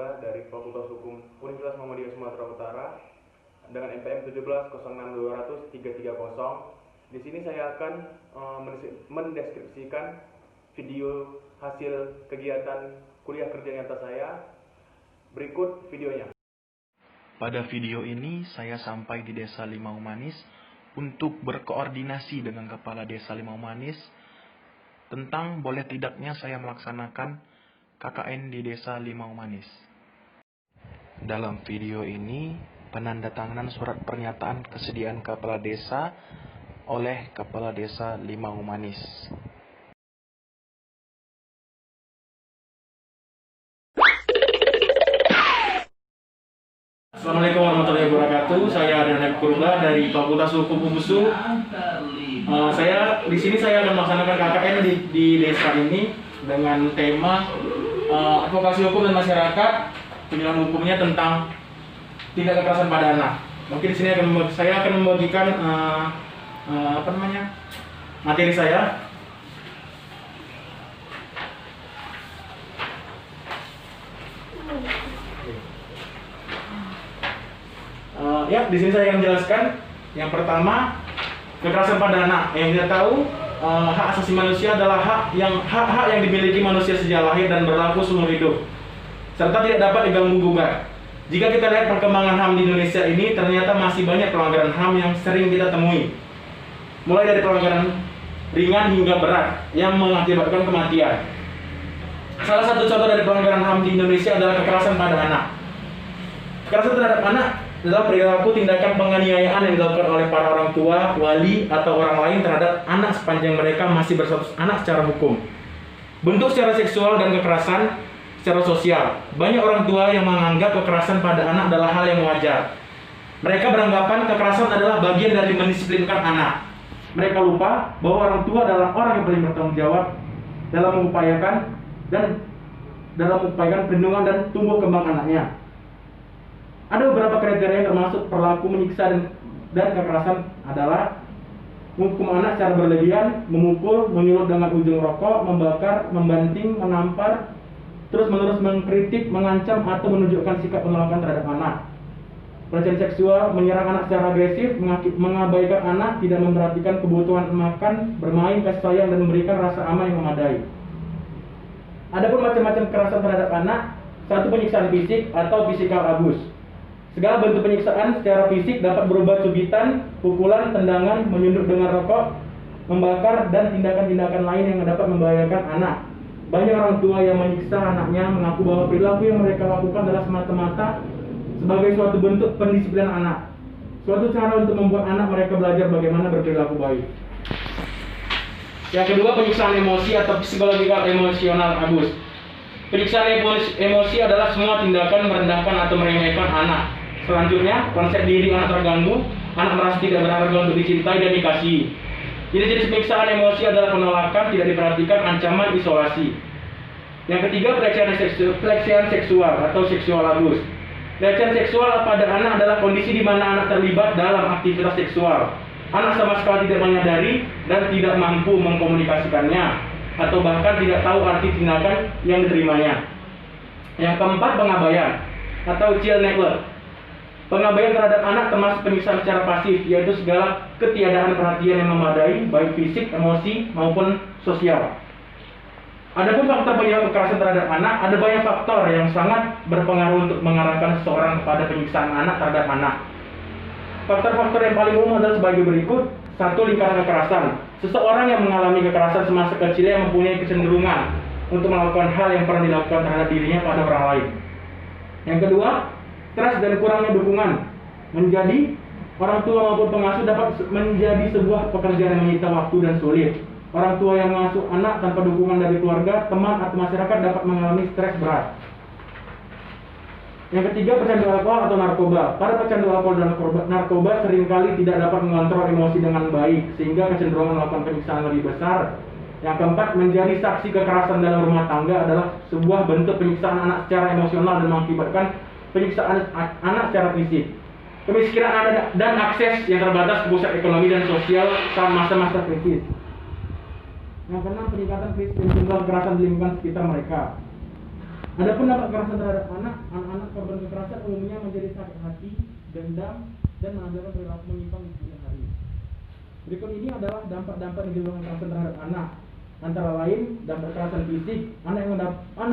Purba dari Fakultas Hukum Universitas Muhammadiyah Sumatera Utara dengan NPM 1706200330. Di sini saya akan mendeskripsikan video hasil kegiatan kuliah kerja nyata saya. Berikut videonya. Pada video ini saya sampai di Desa Limau Manis untuk berkoordinasi dengan Kepala Desa Limau Manis tentang boleh tidaknya saya melaksanakan KKN di Desa Limau Manis. Dalam video ini, penandatanganan surat pernyataan kesediaan Kepala Desa oleh Kepala Desa Limau Manis. Assalamualaikum warahmatullahi wabarakatuh. Saya Adrian Purba dari Fakultas Hukum UMSU. Saya di sini akan melaksanakan KKN di desa ini dengan tema advokasi hukum dan masyarakat, penjelasan hukumnya tentang tindak kekerasan pada anak. Mungkin di sini saya akan membagikan materi saya. Di sini saya akan menjelaskan yang pertama, kekerasan pada anak. Yang kita tahu, hak asasi manusia adalah hak yang dimiliki manusia sejak lahir dan berlaku seumur hidup, serta tidak dapat diganggu gugat. Jika kita lihat perkembangan HAM di Indonesia ini, ternyata masih banyak pelanggaran HAM yang sering kita temui, mulai dari pelanggaran ringan hingga berat yang mengakibatkan kematian. Salah satu contoh dari pelanggaran HAM di Indonesia adalah kekerasan pada anak. Kekerasan terhadap anak adalah perilaku tindakan penganiayaan yang dilakukan oleh para orang tua, wali, atau orang lain terhadap anak sepanjang mereka masih berstatus anak secara hukum. Bentuk secara seksual dan kekerasan secara sosial. Banyak orang tua yang menganggap kekerasan pada anak adalah hal yang wajar. Mereka beranggapan kekerasan adalah bagian dari mendisiplinkan anak. Mereka lupa bahwa orang tua adalah orang yang paling bertanggung jawab dalam mengupayakan perlindungan dan tumbuh kembang anaknya. Ada beberapa kriteria yang termasuk perilaku menyiksa dan kekerasan adalah menghukum anak secara berlebihan, memukul, menyulut dengan ujung rokok, membakar, membanting, menampar, terus-menerus mengkritik, mengancam, atau menunjukkan sikap penolakan terhadap anak. Pelecehan seksual, menyerang anak secara agresif, mengabaikan anak, tidak memperhatikan kebutuhan makan, bermain, kasih sayang, dan memberikan rasa aman yang memadai. Adapun macam-macam kekerasan terhadap anak, satu, penyiksaan fisik atau physical abuse. Segala bentuk penyiksaan secara fisik dapat berupa cubitan, pukulan, tendangan, menyunduk dengan rokok, membakar, dan tindakan-tindakan lain yang dapat membahayakan anak. Banyak orang tua yang menyiksa anaknya mengaku bahwa perilaku yang mereka lakukan adalah semata-mata sebagai suatu bentuk pendisiplinan anak, suatu cara untuk membuat anak mereka belajar bagaimana berperilaku baik. Yang kedua, penyiksaan emosi atau psychological emotional abuse. Penyiksaan emosi adalah semua tindakan merendahkan atau meremehkan anak. Selanjutnya, konsep diri anak terganggu, anak merasa tidak berharga untuk dicintai dan dikasihi. Jenis-jenis penyiksaan emosi adalah penolakan, tidak diperhatikan, ancaman, isolasi. Yang ketiga, pelecehan seksual atau sexual abuse. Pelecehan seksual pada anak adalah kondisi di mana anak terlibat dalam aktivitas seksual. Anak sama sekali tidak menyadari dan tidak mampu mengkomunikasikannya, atau bahkan tidak tahu arti tindakan yang diterimanya. Yang keempat, pengabaian atau child neglect. Pengabaian terhadap anak termasuk penyiksaan secara pasif, yaitu segala ketiadaan perhatian yang memadai, baik fisik, emosi, maupun sosial. Adapun faktor penyebab kekerasan terhadap anak, ada banyak faktor yang sangat berpengaruh untuk mengarahkan seseorang kepada penyiksaan anak terhadap anak. Faktor-faktor yang paling umum adalah sebagai berikut. Satu, lingkaran kekerasan. Seseorang yang mengalami kekerasan semasa kecilnya mempunyai kecenderungan untuk melakukan hal yang pernah dilakukan terhadap dirinya pada orang lain. Yang kedua, stres dan kurangnya dukungan. Menjadi orang tua maupun pengasuh dapat menjadi sebuah pekerjaan yang menyita waktu dan sulit. Orang tua yang mengasuh anak tanpa dukungan dari keluarga, teman, atau masyarakat dapat mengalami stres berat. Yang ketiga, pecandu alkohol atau narkoba. Para pecandu alkohol dan narkoba seringkali tidak dapat mengontrol emosi dengan baik, sehingga kecenderungan melakukan penyiksaan lebih besar. Yang keempat, menjadi saksi kekerasan dalam rumah tangga adalah sebuah bentuk penyiksaan anak secara emosional dan mengakibatkan penyiksaan anak secara fisik. Kemiskinan anak dan akses yang terbatas ke pusat ekonomi dan sosial saat masa-masa krisis. Yang keenam, peningkatan krisis dan jumlah kekerasan di lingkungan sekitar mereka. Adapun dampak kekerasan terhadap anak-anak korban kekerasan umumnya menjadi sakit hati, dendam, dan menandakan perilaku menyimpang di kemudian hari. Berikut ini adalah dampak-dampak yang ditimbulkan kekerasan terhadap anak. Antara lain, dampak kekerasan fisik, anak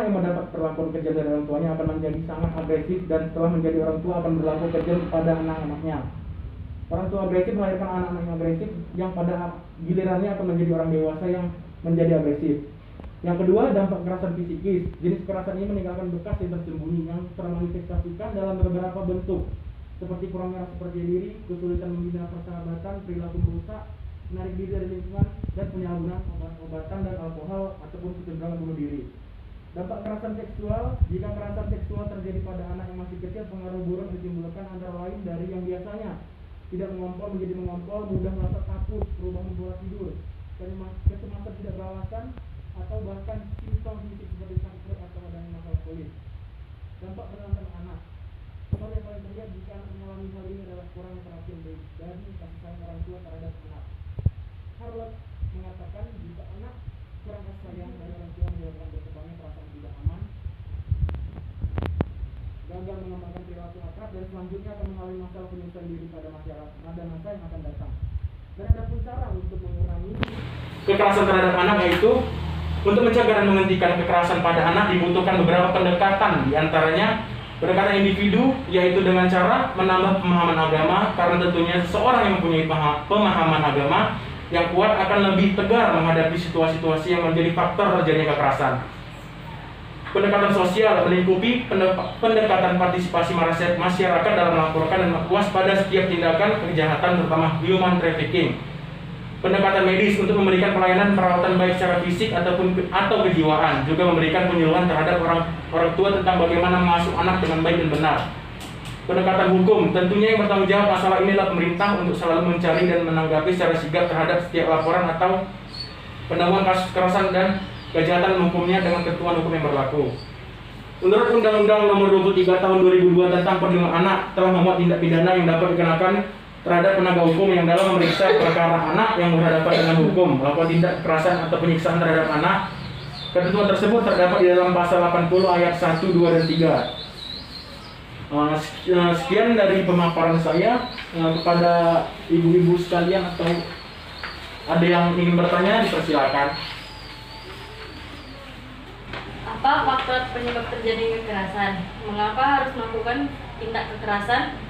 yang mendapat perlakuan kejam dari orang tuanya akan menjadi sangat agresif dan setelah menjadi orang tua akan berlaku kejam pada anak-anaknya. Orang tua agresif melahirkan anak-anak yang agresif yang pada gilirannya akan menjadi orang dewasa yang menjadi agresif. Yang kedua, dampak kekerasan psikis. Jenis kekerasan ini meninggalkan bekas yang tersembunyi yang termanifestasikan dalam beberapa bentuk, seperti kurangnya rasa percaya diri, kesulitan membina persahabatan, perilaku merusak, menarik diri dari lingkungan, dan penyalahgunaan obat-obatan dan alkohol ataupun kecenderungan bunuh diri. Dampak kekerasan seksual. Jika kekerasan seksual terjadi pada anak yang masih kecil, pengaruh buruk ditimbulkan antara lain dari yang biasanya tidak mengompol menjadi mengompol, mudah merasa takut, perubahan pola tidur, kecemasan tidak beralasan, atau bahkan simptom fisik seperti sakit perut atau adanya masalah kulit. Dampak penanganan anak. Hal yang paling terlihat jika anak mengalami hal ini adalah kurang perhatian baik dari kasih sayang orang tua terhadap anak. Harlock mengatakan jika anak kurang kasih sayang dari orang tua menyebabkan berkembangnya perasaan tidak aman, gagal mengembangkan perilaku akrab, dan selanjutnya akan mengalami masalah penyusuan diri pada masa yang akan datang. Dan ada pun cara untuk mengurangi kekerasan terhadap anak, yaitu untuk mencegah dan menghentikan kekerasan pada anak dibutuhkan beberapa pendekatan, diantaranya pendekatan individu, yaitu dengan cara menambah pemahaman agama, karena tentunya seseorang yang mempunyai pemahaman agama yang kuat akan lebih tegar menghadapi situasi-situasi yang menjadi faktor terjadinya kekerasan. Pendekatan sosial melingkupi pendekatan partisipasi masyarakat dalam melaporkan dan waspada setiap tindakan kejahatan, terutama human trafficking. Pendekatan medis untuk memberikan pelayanan perawatan baik secara fisik atau kejiwaan, juga memberikan penyuluhan terhadap orang tua tentang bagaimana mengasuh anak dengan baik dan benar. Pendekatan hukum, tentunya yang bertanggung jawab masalah ini adalah pemerintah untuk selalu mencari dan menanggapi secara sigap terhadap setiap laporan atau penemuan kasus kekerasan dan kejahatan hukumnya dengan ketentuan hukum yang berlaku. Menurut Undang-Undang Nomor 23 Tahun 2002 tentang Perlindungan Anak telah memuat tindak pidana yang dapat dikenakan terhadap penegak hukum yang dalam memeriksa perkara anak yang berhadapan dengan hukum, melakukan tindak kekerasan atau penyiksaan terhadap anak. Ketentuan tersebut terdapat di dalam pasal 80 ayat 1, 2, dan 3. Sekian dari pemaparan saya. Kepada ibu-ibu sekalian atau ada yang ingin bertanya, dipersilakan. Apa faktor penyebab terjadinya kekerasan? Mengapa harus melakukan tindak kekerasan?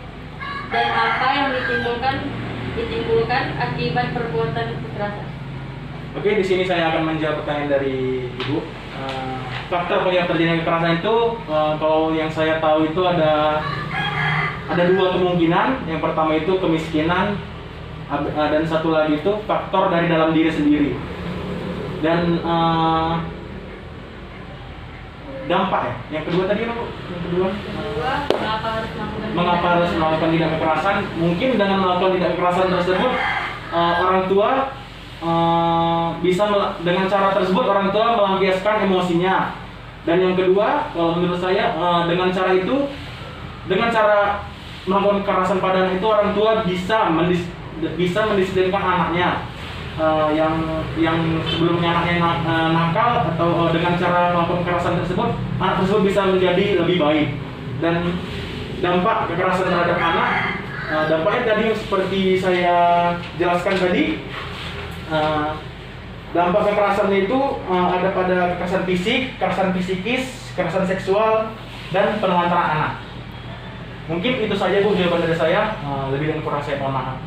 Dan apa yang ditimbulkan akibat perbuatan kekerasan? Oke, di sini saya akan menjawab pertanyaan dari Ibu. Faktor penyebab terjadinya kekerasan itu, kalau yang saya tahu itu ada dua kemungkinan. Yang pertama itu kemiskinan, dan satu lagi itu faktor dari dalam diri sendiri. Dan dampak ya. Yang kedua tadi apa, Bu? Yang kedua, mengapa harus melakukan tindak kekerasan? Mungkin dengan melakukan tindak kekerasan tersebut, orang tua bisa dengan cara tersebut orang tua melampiaskan emosinya. Dan yang kedua, kalau menurut saya, dengan cara melakukan kekerasan pada anak itu, orang tua bisa mendisiplinkan anaknya. Yang sebelumnya anaknya nakal, atau dengan cara melakukan kekerasan tersebut, anak tersebut bisa menjadi lebih baik. Dan dampak kekerasan terhadap anak, dampaknya tadi seperti saya jelaskan tadi, dampak kekerasan itu ada pada kekerasan fisik, kekerasan psikis, kekerasan seksual, dan penelantaran anak. Mungkin itu saja, Bu, jawaban dari saya. Lebih dan kurang saya mohon maaf.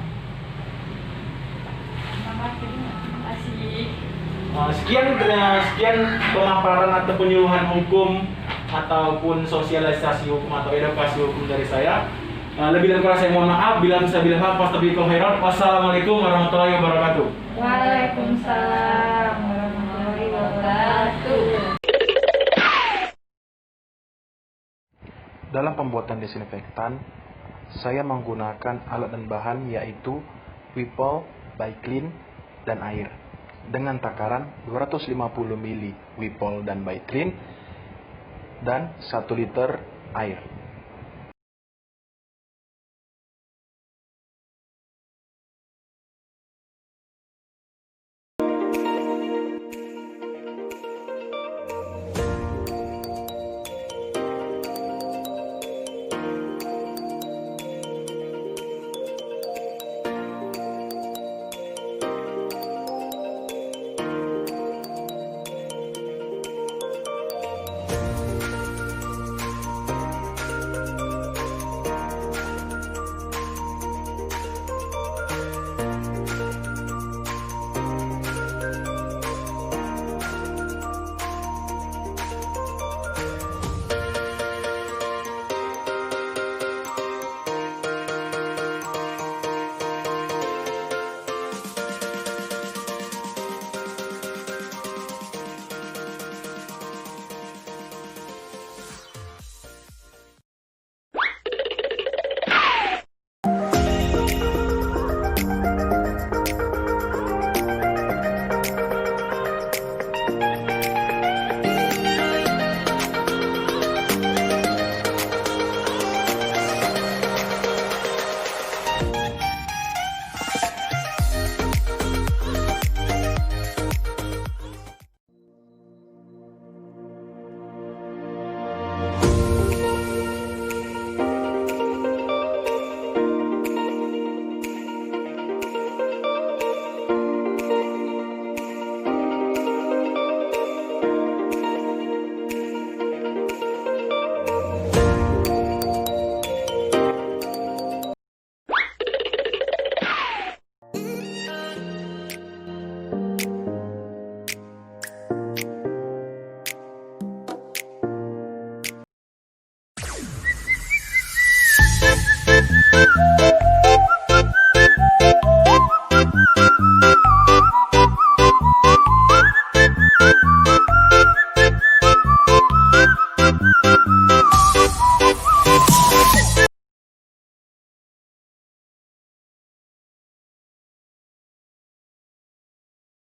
Sekian pemaparan atau penyuluhan hukum ataupun sosialisasi hukum atau edukasi hukum dari saya. Lebih dan kurang saya mohon maaf. Bila bisa bila fastabiqul khairat. Wassalamualaikum warahmatullahi wabarakatuh. Waalaikumsalam warahmatullahi wabarakatuh. Dalam pembuatan desinfektan, saya menggunakan alat dan bahan yaitu Wipol, Biclean, dan air. Dengan takaran 250 ml Wipol dan Biclean dan 1 liter air.